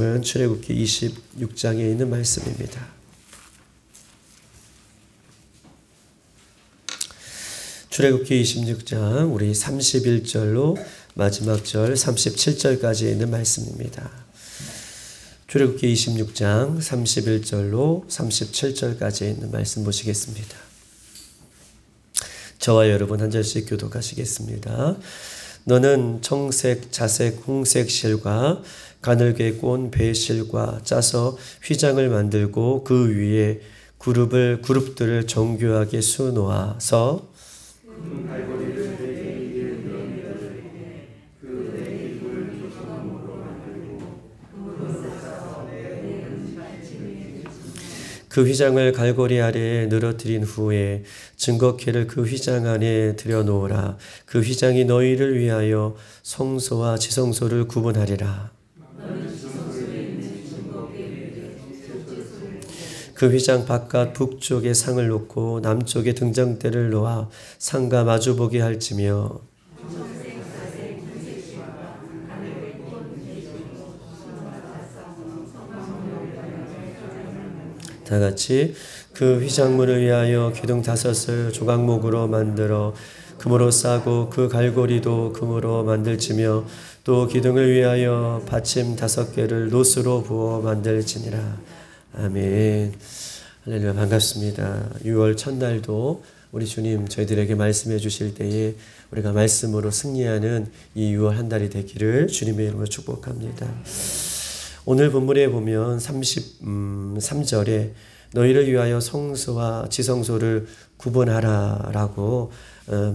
말씀은 출애굽기 26장에 있는 말씀입니다. 출애굽기 26장 우리 31절로 마지막 절 37절까지 있는 말씀입니다. 출애굽기 26장 31절로 37절까지 있는 말씀 보시겠습니다. 저와 여러분 한 절씩 교독하시겠습니다. 너는 청색, 자색, 홍색 실과 가늘게 꼰 배실과 짜서 휘장을 만들고 그 위에 그룹들을 정교하게 수놓아서 그 휘장을 갈고리 아래에 늘어뜨린 후에 증거궤를 그 휘장 안에 들여놓으라. 그 휘장이 너희를 위하여 성소와 지성소를 구분하리라. 그 휘장 바깥 북쪽에 상을 놓고 남쪽에 등장대를 놓아 상과 마주보게 할지며 다 같이 그 휘장문을 위하여 기둥 5을 조각목으로 만들어 금으로 싸고 그 갈고리도 금으로 만들지며 또 기둥을 위하여 받침 5개를 노스로 부어 만들지니라. 아멘. 할렐루야. 반갑습니다. 6월 첫날도 우리 주님 저희들에게 말씀해 주실 때에 우리가 말씀으로 승리하는 이 6월 한 달이 되기를 주님의 이름으로 축복합니다. 오늘 본문에 보면 33절에 너희를 위하여 성소와 지성소를 구분하라 라고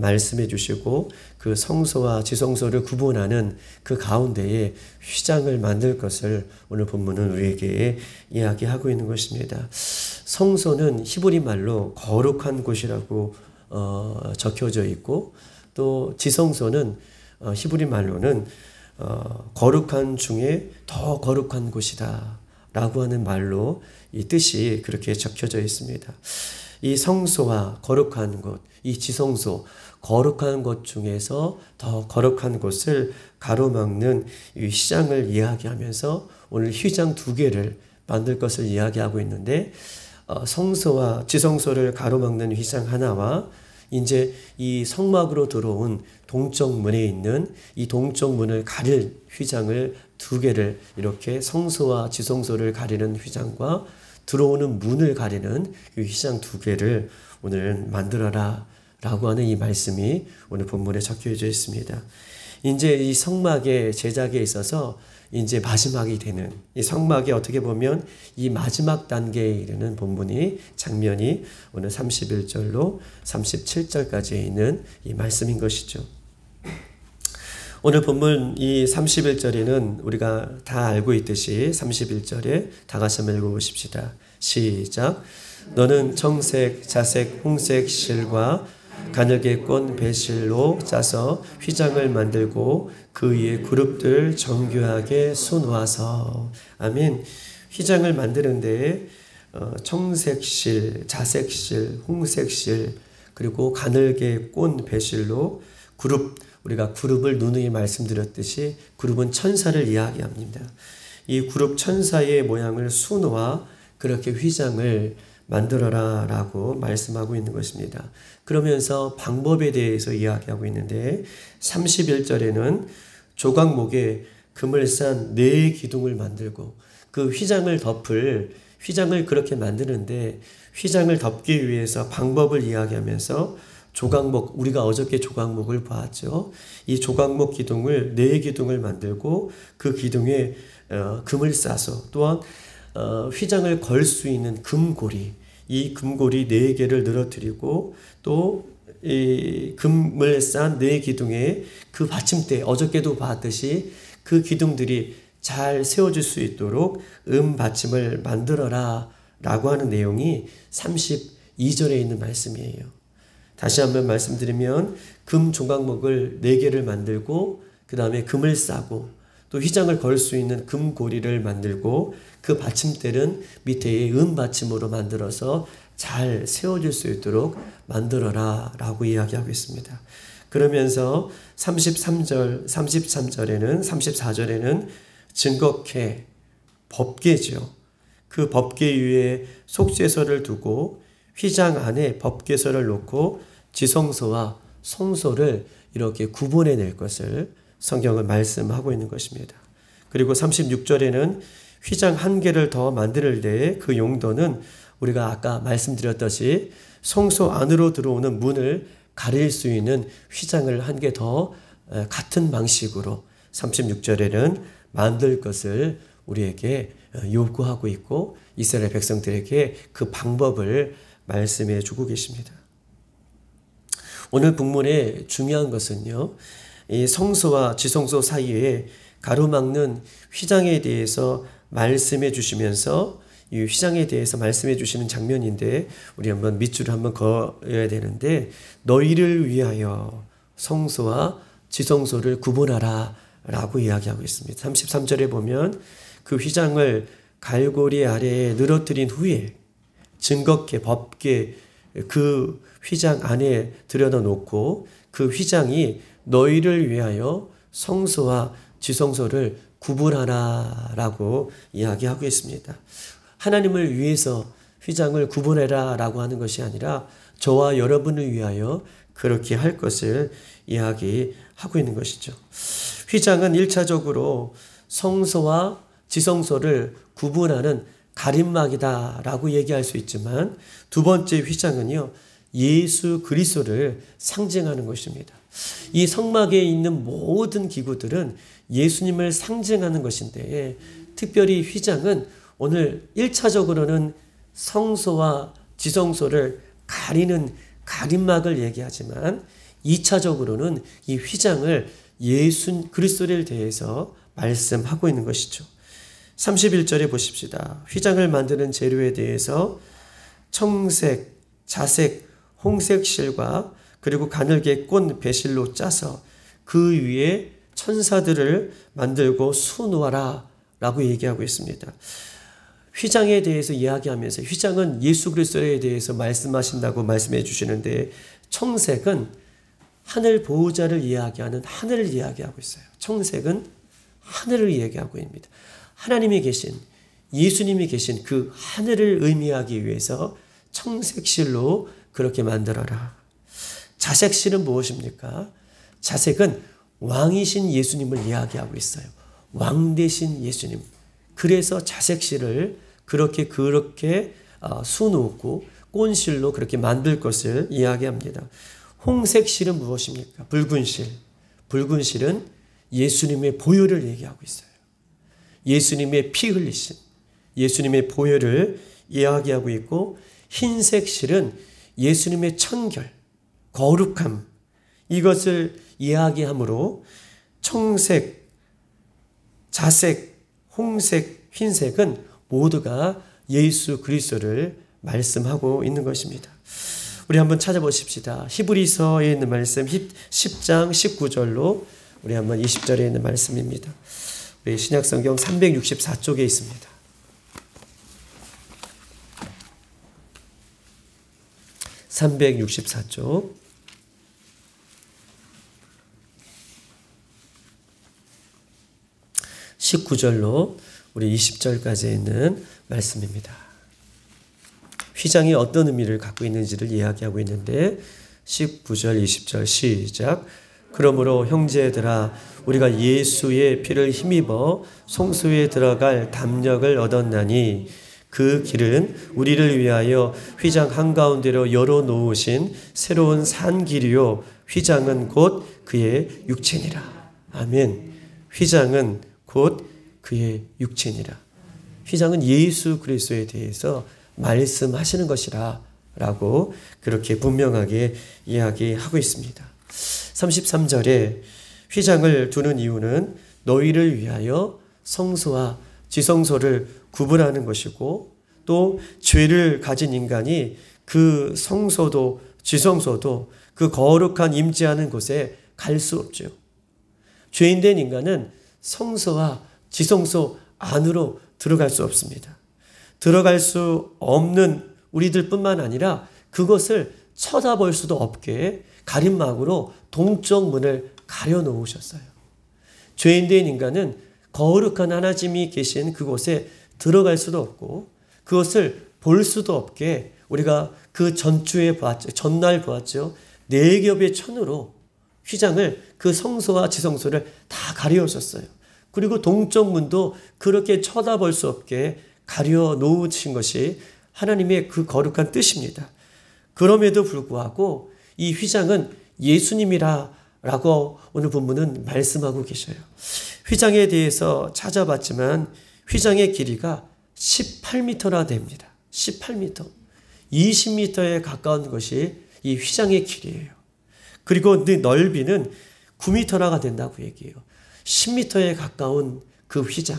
말씀해 주시고 그 성소와 지성소를 구분하는 그 가운데에 휘장을 만들 것을 오늘 본문은 우리에게 이야기하고 있는 것입니다. 성소는 히브리 말로 거룩한 곳이라고 적혀져 있고 또 지성소는 히브리 말로는 거룩한 중에 더 거룩한 곳이다 라고 하는 말로 이 뜻이 그렇게 적혀져 있습니다. 이 성소와 거룩한 곳, 이 지성소, 거룩한 곳 중에서 더 거룩한 곳을 가로막는 이 휘장을 이야기하면서 오늘 휘장 2개를 만들 것을 이야기하고 있는데 성소와 지성소를 가로막는 휘장 하나와 이제 이 성막으로 들어온 동쪽 문에 있는 이 동쪽 문을 가릴 휘장을 2개를 이렇게 성소와 지성소를 가리는 휘장과 들어오는 문을 가리는 이 휘장 2개를 오늘 만들어라 라고 하는 이 말씀이 오늘 본문에 적혀져 있습니다. 이제 이 성막의 제작에 있어서 이제 마지막이 되는 이 성막이 어떻게 보면 이 마지막 단계에 이르는 본문이 장면이 오늘 31절로 37절까지 있는 이 말씀인 것이죠. 오늘 본문 이 31절에는 우리가 다 알고 있듯이 31절에 다 같이 한번 읽어보십시다. 시작. 너는 청색, 자색, 홍색 실과 가늘게 꼰 배실로 짜서 휘장을 만들고 그 위에 그룹들 정교하게 수놓아서. 아멘. 휘장을 만드는데 청색실, 자색실, 홍색실 그리고 가늘게 꼰 배실로 우리가 그룹을 누누이 말씀드렸듯이 그룹은 천사를 이야기합니다. 이 그룹 천사의 모양을 수놓아 그렇게 휘장을 만들어라 라고 말씀하고 있는 것입니다. 그러면서 방법에 대해서 이야기하고 있는데 31절에는 조각목에 금을 싼 4기둥을 만들고 그 휘장을 그렇게 만드는데 휘장을 덮기 위해서 방법을 이야기하면서 조각목, 우리가 어저께 조각목을 보았죠. 이 조각목 기둥을 4기둥을 만들고 그 기둥에 금을 싸서 또한 휘장을 걸 수 있는 금고리, 이 금고리 4개를 늘어뜨리고 또 이 금을 싼 4기둥에 그 받침대, 어저께도 봤듯이 그 기둥들이 잘 세워질 수 있도록 받침을 만들어라 라고 하는 내용이 32절에 있는 말씀이에요. 다시 한번 말씀드리면 금 조각목을 4개를 만들고 그 다음에 금을 싸고 또 휘장을 걸 수 있는 금고리를 만들고 그 받침대는 밑에 받침으로 만들어서 잘 세워질 수 있도록 만들어라 라고 이야기하고 있습니다. 그러면서 33절에는 34절에는 증거궤 법궤죠. 그 법궤 위에 속죄소를 두고 휘장 안에 법궤소를 놓고 지성소와 성소를 이렇게 구분해낼 것을 성경은 말씀하고 있는 것입니다. 그리고 36절에는 휘장 한 개를 더 만들 때의 그 용도는 우리가 아까 말씀드렸듯이 성소 안으로 들어오는 문을 가릴 수 있는 휘장을 한 개 더 같은 방식으로 36절에는 만들 것을 우리에게 요구하고 있고 이스라엘 백성들에게 그 방법을 말씀해 주고 계십니다. 오늘 본문의 중요한 것은요, 이 성소와 지성소 사이에 가로막는 휘장에 대해서 말씀해 주시면서 이 휘장에 대해서 말씀해 주시는 장면인데 우리 한번 밑줄을 한번 그어야 되는데 너희를 위하여 성소와 지성소를 구분하라 라고 이야기하고 있습니다. 33절에 보면 그 휘장을 갈고리 아래에 늘어뜨린 후에 증거께 법께 그 휘장 안에 들여다 놓고 그 휘장이 너희를 위하여 성소와 지성소를 구분하라 라고 이야기하고 있습니다. 하나님을 위해서 휘장을 구분해라 라고 하는 것이 아니라 저와 여러분을 위하여 그렇게 할 것을 이야기하고 있는 것이죠. 휘장은 1차적으로 성소와 지성소를 구분하는 가림막이다 라고 얘기할 수 있지만 두 번째 휘장은요, 예수 그리스도를 상징하는 것입니다. 이 성막에 있는 모든 기구들은 예수님을 상징하는 것인데 특별히 휘장은 오늘 1차적으로는 성소와 지성소를 가리는 가림막을 얘기하지만 2차적으로는 이 휘장을 예수 그리스도를 대해서 말씀하고 있는 것이죠. 31절에 보십시다. 휘장을 만드는 재료에 대해서 청색, 자색, 홍색 실과 그리고 가늘게 꼰 배실로 짜서 그 위에 천사들을 만들고 수놓아라 라고 얘기하고 있습니다. 휘장에 대해서 이야기하면서 휘장은 예수 그리스도에 대해서 말씀하신다고 말씀해 주시는데 청색은 하늘 보호자를 이야기하는 하늘을 이야기하고 있어요. 청색은 하늘을 이야기하고 있습니다. 하나님이 계신 예수님이 계신 그 하늘을 의미하기 위해서 청색실로 그렇게 만들어라. 자색실은 무엇입니까? 자색은 왕이신 예수님을 이야기하고 있어요. 왕 대신 예수님. 그래서 자색실을 그렇게 수놓고 꼰실로 그렇게 만들 것을 이야기합니다. 홍색실은 무엇입니까? 붉은 실. 붉은 실은 예수님의 보혈을 얘기하고 있어요. 예수님의 피 흘리신 예수님의 보혈을 이야기하고 있고 흰색 실은 예수님의 청결, 거룩함 이것을 이야기하므로 청색, 자색, 홍색, 흰색은 모두가 예수 그리스도를 말씀하고 있는 것입니다. 우리 한번 찾아보십시다. 히브리서에 있는 말씀 10장 19절로 우리 한번 20절에 있는 말씀입니다. 우리 신약성경 364쪽에 있습니다. (364쪽) 19절로 우리 20절까지 있는 말씀입니다. 휘장이 어떤 의미를 갖고 있는지를 이야기하고 있는데 19절 20절 시작. 그러므로 형제들아 우리가 예수의 피를 힘입어 성소에 들어갈 담력을 얻었나니 그 길은 우리를 위하여 휘장 한가운데로 열어놓으신 새로운 산 길이요 휘장은 곧 그의 육체니라. 아멘. 휘장은 곧 그의 육체니라. 휘장은 예수 그리스도에 대해서 말씀하시는 것이라 라고 그렇게 분명하게 이야기하고 있습니다. 33절에 휘장을 두는 이유는 너희를 위하여 성소와 지성소를 구분하는 것이고 또 죄를 가진 인간이 그 성소도 지성소도 그 거룩한 임재하는 곳에 갈 수 없죠. 죄인된 인간은 성소와 지성소 안으로 들어갈 수 없습니다. 들어갈 수 없는 우리들 뿐만 아니라 그것을 쳐다볼 수도 없게 가림막으로 동쪽 문을 가려놓으셨어요. 죄인된 인간은 거룩한 하나님이 계신 그곳에 들어갈 수도 없고 그것을 볼 수도 없게 우리가 그 전날 보았죠. 4겹의 천으로 휘장을 그 성소와 지성소를 다 가려주셨어요. 그리고 동쪽 문도 그렇게 쳐다볼 수 없게 가려 놓으신 것이 하나님의 그 거룩한 뜻입니다. 그럼에도 불구하고 이 휘장은 예수님이라고 오늘 본문은 말씀하고 계셔요. 휘장에 대해서 찾아봤지만 휘장의 길이가 18m나 됩니다. 18m. 20m에 가까운 것이 이 휘장의 길이에요. 그리고 넓이는 9m나 된다고 얘기해요. 10m에 가까운 그 휘장.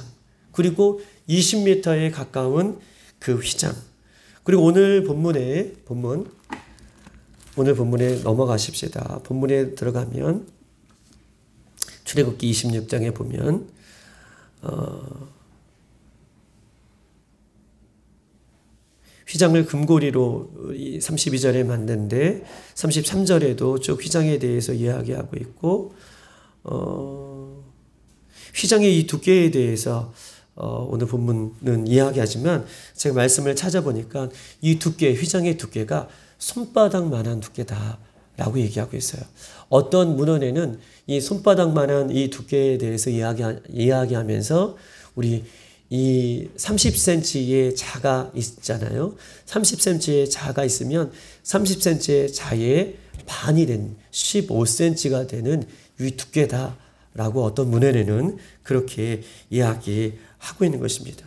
그리고 20m에 가까운 그 휘장. 그리고 오늘 본문에 넘어가십시다. 본문에 들어가면 출애굽기 26장에 보면 휘장을 금고리로 32절에 만든데 33절에도 쭉 휘장에 대해서 이야기하고 있고 휘장의 이 두께에 대해서 오늘 본문은 이야기하지만 제가 말씀을 찾아보니까 이 두께, 휘장의 두께가 손바닥만한 두께다라고 얘기하고 있어요. 어떤 문헌에는 이 손바닥만한 이 두께에 대해서 이야기하면서 우리 이 30cm의 자가 있잖아요. 30cm의 자가 있으면 30cm의 자의 반이 된 15cm가 되는 이 두께다라고 어떤 문헌에는 그렇게 이야기하고 있는 것입니다.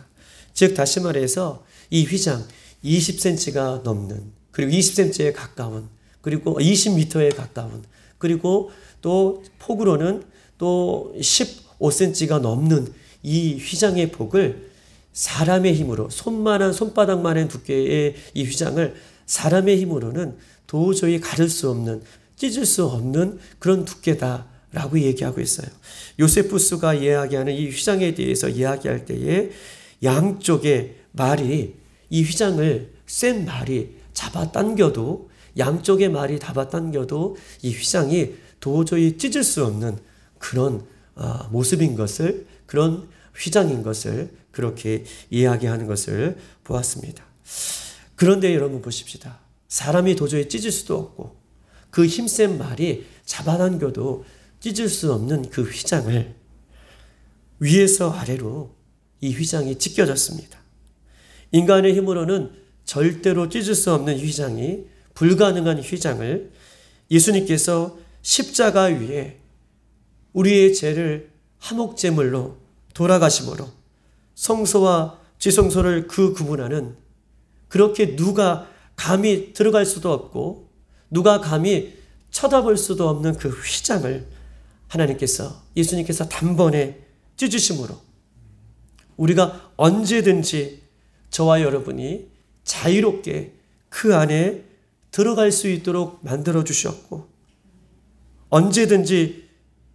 즉 다시 말해서 이 휘장 20cm가 넘는 그리고 20cm에 가까운 그리고 20m에 가까운 그리고 또 폭으로는 또 15cm가 넘는 이 휘장의 폭을 사람의 힘으로 손바닥만한 두께의 이 휘장을 사람의 힘으로는 도저히 가를 수 없는 찢을 수 없는 그런 두께다라고 얘기하고 있어요. 요세푸스가 이야기하는 이 휘장에 대해서 이야기할 때에 양쪽의 말이 이 휘장을 센 말이 잡아당겨도 양쪽의 말이 잡아당겨도 이 휘장이 도저히 찢을 수 없는 그런 모습인 것을 그런 휘장인 것을 그렇게 이야기하는 것을 보았습니다. 그런데 여러분 보십시다. 사람이 도저히 찢을 수도 없고 그 힘센 말이 잡아당겨도 찢을 수 없는 그 휘장을 위에서 아래로 이 휘장이 찢겨졌습니다. 인간의 힘으로는 절대로 찢을 수 없는 휘장이 불가능한 휘장을 예수님께서 십자가 위에 우리의 죄를 화목제물로 돌아가심으로 성소와 지성소를 그 구분하는 그렇게 누가 감히 들어갈 수도 없고 누가 감히 쳐다볼 수도 없는 그 휘장을 예수님께서 단번에 찢으심으로 우리가 언제든지 저와 여러분이 자유롭게 그 안에 들어갈 수 있도록 만들어 주셨고 언제든지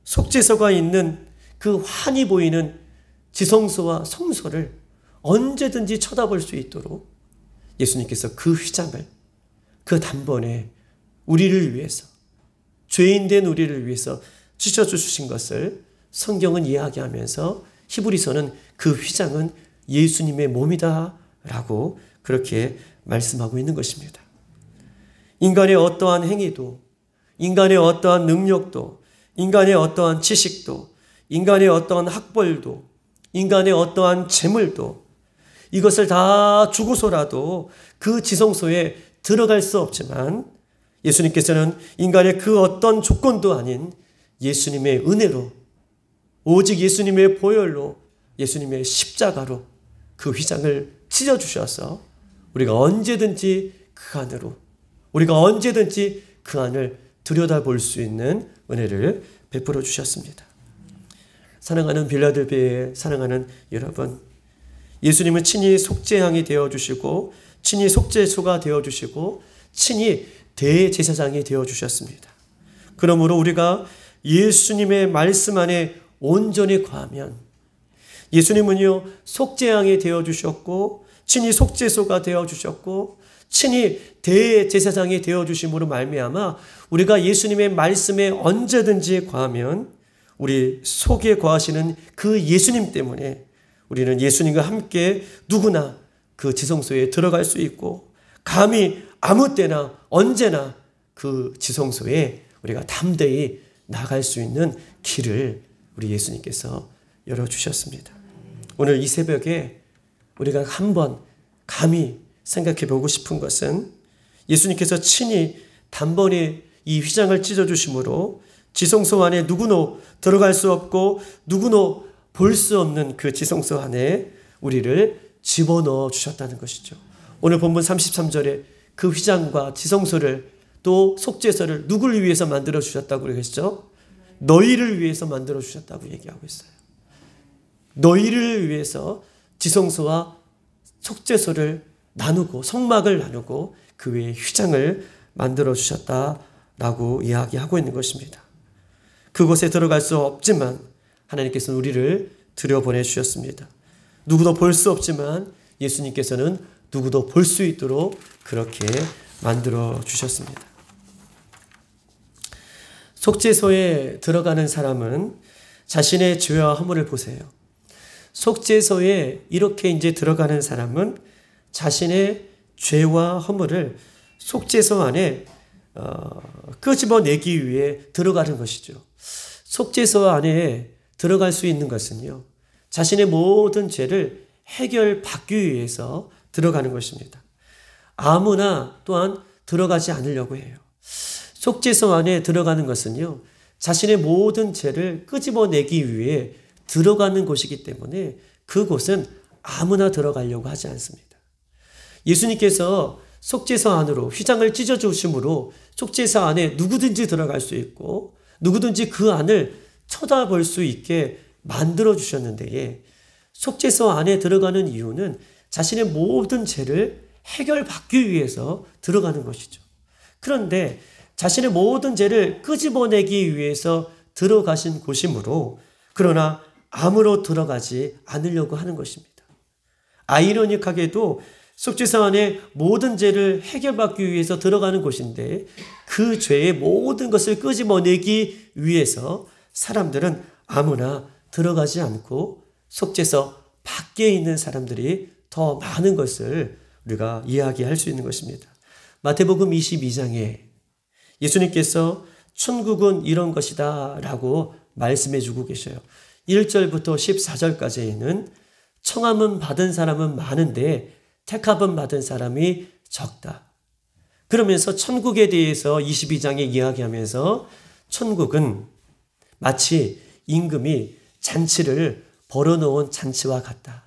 속죄소가 있는 그 환히 보이는 지성소와 성소를 언제든지 쳐다볼 수 있도록 예수님께서 그 휘장을 그 단번에 우리를 위해서 죄인된 우리를 위해서 찢어주신 것을 성경은 이야기하면서 히브리서는 그 휘장은 예수님의 몸이다 라고 그렇게 말씀하고 있는 것입니다. 인간의 어떠한 행위도 인간의 어떠한 능력도 인간의 어떠한 지식도 인간의 어떠한 학벌도 인간의 어떠한 재물도 이것을 다 주고서라도 그 지성소에 들어갈 수 없지만 예수님께서는 인간의 그 어떤 조건도 아닌 예수님의 은혜로 오직 예수님의 보혈로 예수님의 십자가로 그 휘장을 찢어주셔서 우리가 언제든지 그 안으로 우리가 언제든지 그 안을 들여다볼 수 있는 은혜를 베풀어 주셨습니다. 사랑하는 빌라델비아의 사랑하는 여러분, 예수님은 친히 속죄양이 되어주시고 친히 속죄소가 되어주시고 친히 대제사장이 되어주셨습니다. 그러므로 우리가 예수님의 말씀 안에 온전히 거하면 예수님은요 속죄양이 되어주셨고 친히 속죄소가 되어주셨고 친히 대제사장이 되어주심으로 말미암아 우리가 예수님의 말씀에 언제든지 거하면 우리 속에 거하시는 그 예수님 때문에 우리는 예수님과 함께 누구나 그 지성소에 들어갈 수 있고 감히 아무 때나 언제나 그 지성소에 우리가 담대히 나갈 수 있는 길을 우리 예수님께서 열어주셨습니다. 오늘 이 새벽에 우리가 한번 감히 생각해 보고 싶은 것은 예수님께서 친히 단번에 이 휘장을 찢어주심으로 지성소 안에 누구도 들어갈 수 없고 누구도 볼 수 없는 그 지성소 안에 우리를 집어넣어 주셨다는 것이죠. 오늘 본문 33절에 그 휘장과 지성소를 또 속죄소를 누구를 위해서 만들어 주셨다고 그랬죠? 너희를 위해서 만들어 주셨다고 얘기하고 있어요. 너희를 위해서 지성소와 속죄소를 나누고 성막을 나누고 그 외에 휘장을 만들어 주셨다라고 이야기하고 있는 것입니다. 그곳에 들어갈 수 없지만 하나님께서는 우리를 들여보내 주셨습니다. 누구도 볼 수 없지만 예수님께서는 누구도 볼 수 있도록 그렇게 만들어 주셨습니다. 속죄소에 들어가는 사람은 자신의 죄와 허물을 보세요. 속죄소에 이렇게 이제 들어가는 사람은 자신의 죄와 허물을 속죄소 안에 끄집어내기 위해 들어가는 것이죠. 속죄소 안에 들어갈 수 있는 것은요, 자신의 모든 죄를 해결받기 위해서 들어가는 것입니다. 아무나 또한 들어가지 않으려고 해요. 속죄소 안에 들어가는 것은요, 자신의 모든 죄를 끄집어내기 위해 들어가는 곳이기 때문에 그곳은 아무나 들어가려고 하지 않습니다. 예수님께서 속죄소 안으로 휘장을 찢어주심으로 속죄소 안에 누구든지 들어갈 수 있고 누구든지 그 안을 쳐다볼 수 있게 만들어 주셨는데 속죄소 안에 들어가는 이유는 자신의 모든 죄를 해결받기 위해서 들어가는 것이죠. 그런데 자신의 모든 죄를 끄집어내기 위해서 들어가신 곳이므로 그러나 아무로 들어가지 않으려고 하는 것입니다. 아이러니하게도 속죄소 안에 모든 죄를 해결받기 위해서 들어가는 곳인데 그 죄의 모든 것을 끄집어내기 위해서 사람들은 아무나 들어가지 않고 속죄소 밖에 있는 사람들이 더 많은 것을 우리가 이야기할 수 있는 것입니다. 마태복음 22장에 예수님께서 천국은 이런 것이다 라고 말씀해 주고 계셔요. 1절부터 14절까지는 청함은 받은 사람은 많은데 택함은 받은 사람이 적다. 그러면서 천국에 대해서 22장에 이야기하면서 천국은 마치 임금이 잔치를 벌어놓은 잔치와 같다.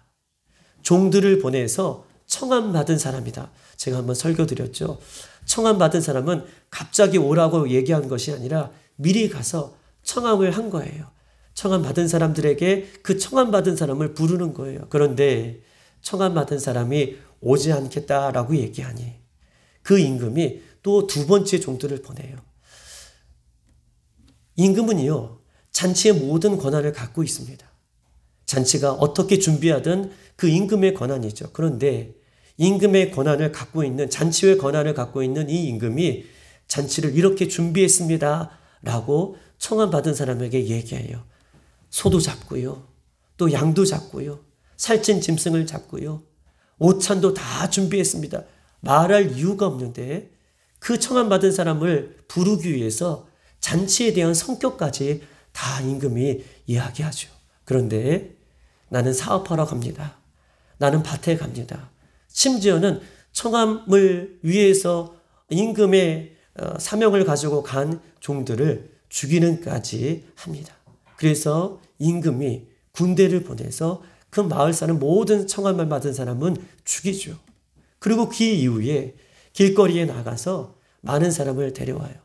종들을 보내서 청함 받은 사람이다. 제가 한번 설교드렸죠. 청함 받은 사람은 갑자기 오라고 얘기한 것이 아니라 미리 가서 청함을 한 거예요. 청함 받은 사람들에게 그 청함 받은 사람을 부르는 거예요. 그런데 청함 받은 사람이 오지 않겠다라고 얘기하니 그 임금이 또 두 번째 종들을 보내요. 임금은요, 잔치의 모든 권한을 갖고 있습니다. 잔치가 어떻게 준비하든 그 임금의 권한이죠. 그런데 임금의 권한을 갖고 있는, 잔치의 권한을 갖고 있는 이 임금이 잔치를 이렇게 준비했습니다 라고 청함받은 사람에게 얘기해요. 소도 잡고요, 또 양도 잡고요, 살찐 짐승을 잡고요, 오찬도 다 준비했습니다. 말할 이유가 없는데 그 청함받은 사람을 부르기 위해서 잔치에 대한 성격까지 다 임금이 이야기하죠. 그런데 나는 사업하러 갑니다. 나는 밭에 갑니다. 심지어는 청함을 위해서 임금의 사명을 가지고 간 종들을 죽이는까지 합니다. 그래서 임금이 군대를 보내서 그 마을 사는 모든 청함을 받은 사람은 죽이죠. 그리고 그 이후에 길거리에 나가서 많은 사람을 데려와요.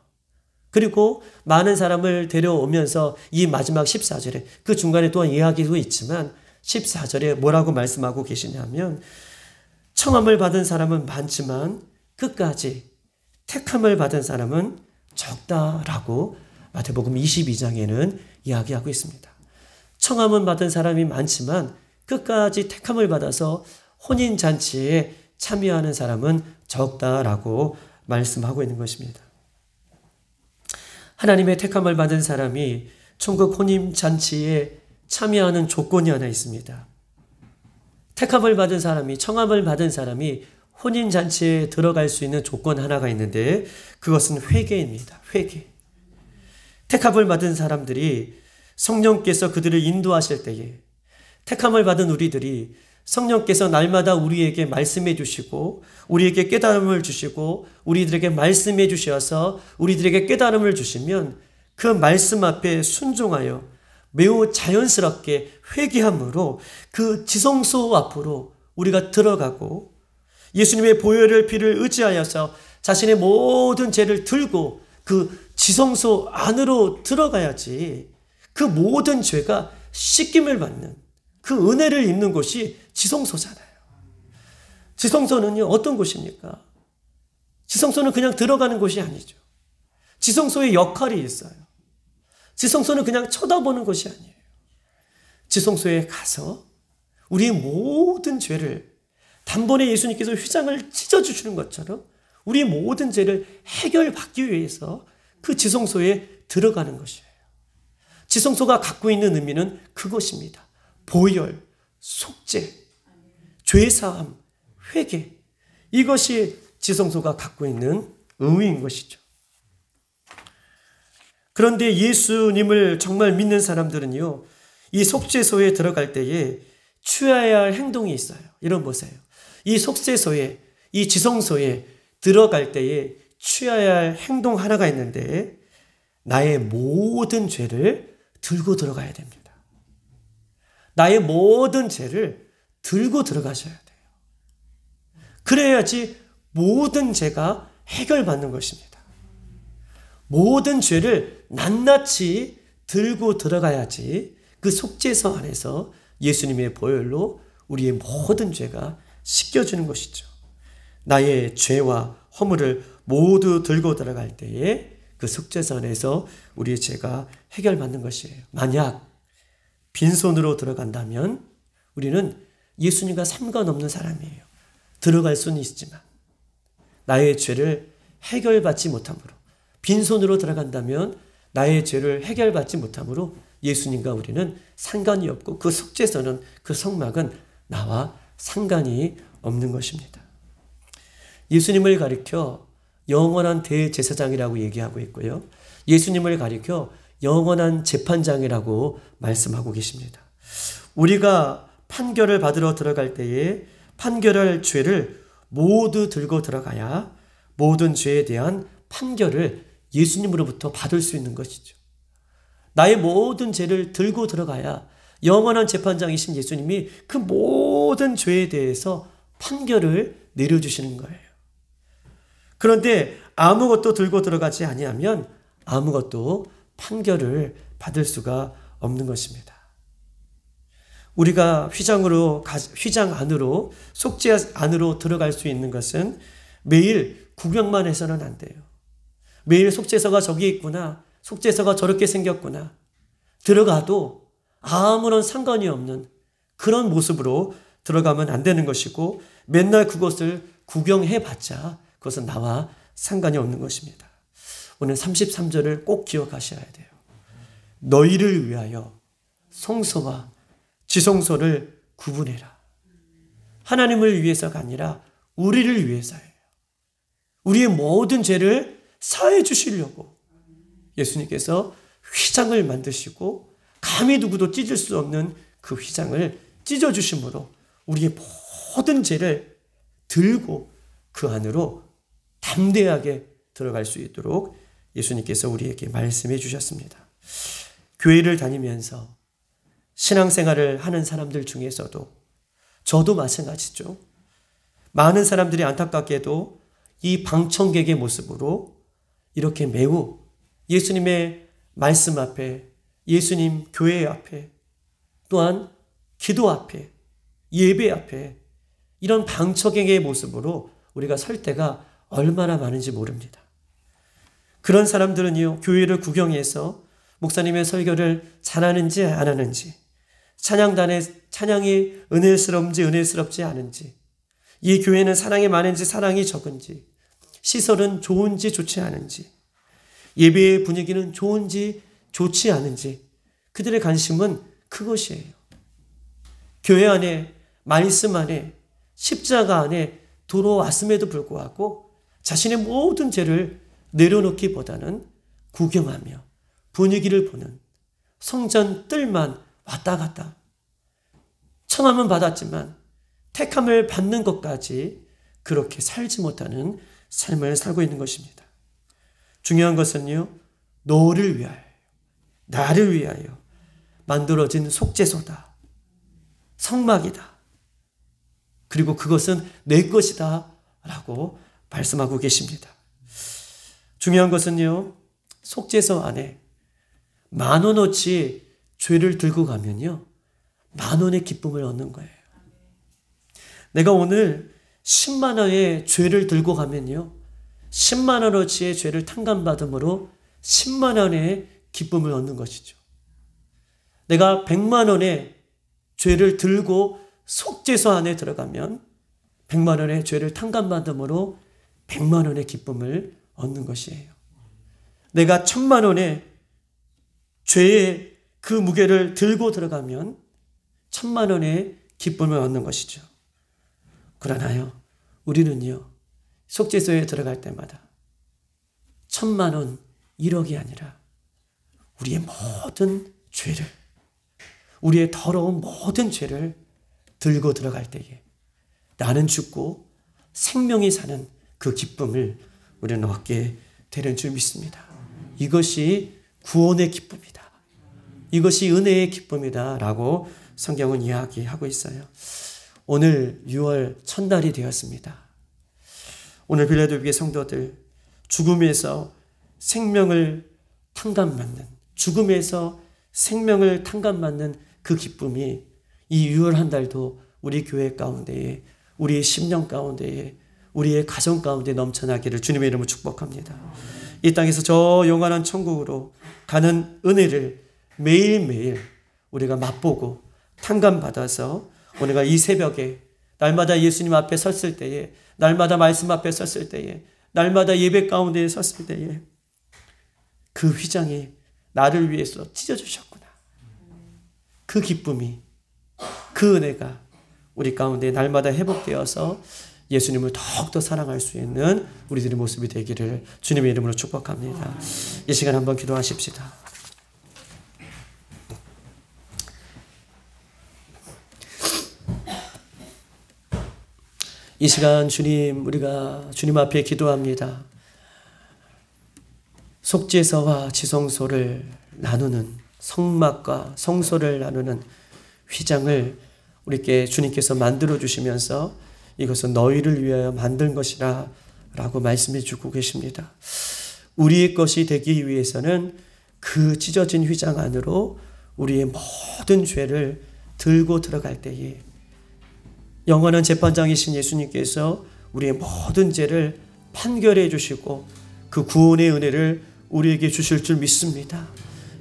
그리고 많은 사람을 데려오면서 이 마지막 14절에 그 중간에 또한 이야기도 있지만 14절에 뭐라고 말씀하고 계시냐면 청함을 받은 사람은 많지만 끝까지 택함을 받은 사람은 적다라고 마태복음 22장에는 이야기하고 있습니다. 청함은 받은 사람이 많지만 끝까지 택함을 받아서 혼인잔치에 참여하는 사람은 적다라고 말씀하고 있는 것입니다. 하나님의 택함을 받은 사람이 천국 혼인잔치에 참여하는 조건이 하나 있습니다. 택함을 받은 사람이, 청함을 받은 사람이 혼인잔치에 들어갈 수 있는 조건 하나가 있는데 그것은 회개입니다. 회개. 택함을 받은 사람들이 성령께서 그들을 인도하실 때에, 택함을 받은 우리들이 성령께서 날마다 우리에게 말씀해 주시고 우리에게 깨달음을 주시고 우리들에게 말씀해 주셔서 우리들에게 깨달음을 주시면 그 말씀 앞에 순종하여 매우 자연스럽게 회개함으로 그 지성소 앞으로 우리가 들어가고 예수님의 보혈의 피를 의지하여서 자신의 모든 죄를 들고 그 지성소 안으로 들어가야지 그 모든 죄가 씻김을 받는 그 은혜를 입는 곳이 지성소잖아요. 지성소는요, 어떤 곳입니까? 지성소는 그냥 들어가는 곳이 아니죠. 지성소의 역할이 있어요. 지성소는 그냥 쳐다보는 것이 아니에요. 지성소에 가서 우리의 모든 죄를 단번에 예수님께서 휘장을 찢어주시는 것처럼 우리의 모든 죄를 해결받기 위해서 그 지성소에 들어가는 것이에요. 지성소가 갖고 있는 의미는 그것입니다. 보혈, 속죄, 죄사함, 회개. 이것이 지성소가 갖고 있는 의미인 것이죠. 그런데 예수님을 정말 믿는 사람들은요, 이 속죄소에 들어갈 때에 취해야 할 행동이 있어요. 이런 보세요. 이 속죄소에, 이 지성소에 들어갈 때에 취해야 할 행동 하나가 있는데 나의 모든 죄를 들고 들어가야 됩니다. 나의 모든 죄를 들고 들어가셔야 돼요. 그래야지 모든 죄가 해결받는 것입니다. 모든 죄를 낱낱이 들고 들어가야지 그 속죄소 안에서 예수님의 보혈로 우리의 모든 죄가 씻겨주는 것이죠. 나의 죄와 허물을 모두 들고 들어갈 때에 그 속죄소 안에서 우리의 죄가 해결받는 것이에요. 만약 빈손으로 들어간다면 우리는 예수님과 상관없는 사람이에요. 들어갈 수는 있지만 나의 죄를 해결받지 못함으로, 빈손으로 들어간다면 나의 죄를 해결받지 못함으로 예수님과 우리는 상관이 없고 그 속죄소는, 그 성막은 나와 상관이 없는 것입니다. 예수님을 가리켜 영원한 대제사장이라고 얘기하고 있고요. 예수님을 가리켜 영원한 재판장이라고 말씀하고 계십니다. 우리가 판결을 받으러 들어갈 때에 판결할 죄를 모두 들고 들어가야 모든 죄에 대한 판결을 예수님으로부터 받을 수 있는 것이죠. 나의 모든 죄를 들고 들어가야 영원한 재판장이신 예수님이 그 모든 죄에 대해서 판결을 내려주시는 거예요. 그런데 아무것도 들고 들어가지 아니하면 아무것도 판결을 받을 수가 없는 것입니다. 우리가 휘장 안으로, 속죄 안으로 들어갈 수 있는 것은 매일 구경만 해서는 안 돼요. 매일 속죄소가 저기 있구나, 속죄소가 저렇게 생겼구나, 들어가도 아무런 상관이 없는 그런 모습으로 들어가면 안 되는 것이고, 맨날 그것을 구경해봤자 그것은 나와 상관이 없는 것입니다. 오늘 33절을 꼭 기억하셔야 돼요. 너희를 위하여 성소와 지성소를 구분해라. 하나님을 위해서가 아니라 우리를 위해서예요. 우리의 모든 죄를 사해 주시려고 예수님께서 휘장을 만드시고 감히 누구도 찢을 수 없는 그 휘장을 찢어주심으로 우리의 모든 죄를 들고 그 안으로 담대하게 들어갈 수 있도록 예수님께서 우리에게 말씀해 주셨습니다. 교회를 다니면서 신앙생활을 하는 사람들 중에서도 저도 마찬가지죠. 많은 사람들이 안타깝게도 이 방청객의 모습으로 이렇게 매우 예수님의 말씀 앞에, 예수님 교회 앞에, 또한 기도 앞에, 예배 앞에 이런 방청객의 모습으로 우리가 설 때가 얼마나 많은지 모릅니다. 그런 사람들은요, 교회를 구경해서 목사님의 설교를 잘하는지 안 하는지, 찬양이 은혜스러운지 은혜스럽지 않은지, 이 교회는 사랑이 많은지 사랑이 적은지, 시설은 좋은지 좋지 않은지, 예배의 분위기는 좋은지 좋지 않은지, 그들의 관심은 그것이에요. 교회 안에, 말씀 안에, 십자가 안에 들어왔음에도 불구하고 자신의 모든 죄를 내려놓기보다는 구경하며 분위기를 보는 성전 뜰만 왔다 갔다 청함은 받았지만 택함을 받는 것까지 그렇게 살지 못하는 삶을 살고 있는 것입니다. 중요한 것은요, 너를 위하여, 나를 위하여 만들어진 속죄소다, 성막이다. 그리고 그것은 내 것이다 라고 말씀하고 계십니다. 중요한 것은요, 속죄소 안에 10,000원어치 죄를 들고 가면요, 10,000원의 기쁨을 얻는 거예요. 내가 오늘 10만 원의 죄를 들고 가면요, 10만 원어치의 죄를 탕감받음으로 10만 원의 기쁨을 얻는 것이죠. 내가 100만 원의 죄를 들고 속죄소 안에 들어가면 100만 원의 죄를 탕감받음으로 100만 원의 기쁨을 얻는 것이에요. 내가 1,000만 원의 죄의 그 무게를 들고 들어가면 1,000만 원의 기쁨을 얻는 것이죠. 그러나요, 우리는요, 속죄소에 들어갈 때마다 1,000만 원, 1억이 아니라 우리의 모든 죄를, 우리의 더러운 모든 죄를 들고 들어갈 때에 나는 죽고 생명이 사는 그 기쁨을 우리는 얻게 되는 줄 믿습니다. 이것이 구원의 기쁨이다. 이것이 은혜의 기쁨이다 라고 성경은 이야기하고 있어요. 오늘 6월 첫날이 되었습니다. 오늘 빌라델피아 성도들, 죽음에서 생명을 탕감받는, 죽음에서 생명을 탕감받는 그 기쁨이 이 6월 한 달도 우리 교회 가운데에, 우리의 심령 가운데에, 우리의 가정 가운데 넘쳐나기를 주님의 이름으로 축복합니다. 이 땅에서 저 영원한 천국으로 가는 은혜를 매일매일 우리가 맛보고 탕감받아서 우리가 이 새벽에 날마다 예수님 앞에 섰을 때에, 날마다 말씀 앞에 섰을 때에, 날마다 예배 가운데 섰을 때에 그 휘장이 나를 위해서 찢어주셨구나. 그 기쁨이, 그 은혜가 우리 가운데 날마다 회복되어서 예수님을 더욱더 사랑할 수 있는 우리들의 모습이 되기를 주님의 이름으로 축복합니다. 이 시간 한번 기도하십시다. 이 시간 주님, 우리가 주님 앞에 기도합니다. 속죄소와 지성소를 나누는, 성막과 성소를 나누는 휘장을 우리께 주님께서 만들어 주시면서 이것은 너희를 위하여 만든 것이라 라고 말씀해 주고 계십니다. 우리의 것이 되기 위해서는 그 찢어진 휘장 안으로 우리의 모든 죄를 들고 들어갈 때에 영원한 재판장이신 예수님께서 우리의 모든 죄를 판결해 주시고 그 구원의 은혜를 우리에게 주실 줄 믿습니다.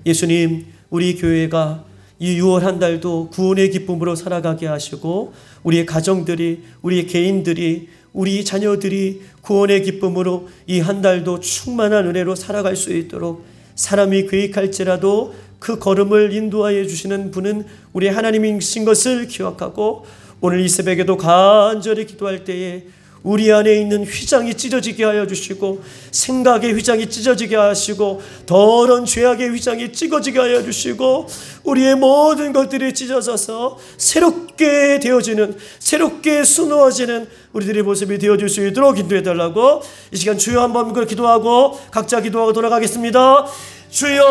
예수님, 우리 교회가 이 6월 한 달도 구원의 기쁨으로 살아가게 하시고 우리의 가정들이, 우리의 개인들이, 우리 자녀들이 구원의 기쁨으로 이 한 달도 충만한 은혜로 살아갈 수 있도록 사람이 계획할지라도 그 걸음을 인도하여 주시는 분은 우리 하나님이신 것을 기억하고 오늘 이 새벽에도 간절히 기도할 때에 우리 안에 있는 휘장이 찢어지게 하여 주시고 생각의 휘장이 찢어지게 하시고 더러운 죄악의 휘장이 찢어지게 하여 주시고 우리의 모든 것들이 찢어져서 새롭게 되어지는, 새롭게 수놓아지는 우리들의 모습이 되어줄 수 있도록 기도해달라고 이 시간 주여 한번 기도하고 각자 기도하고 돌아가겠습니다. 주여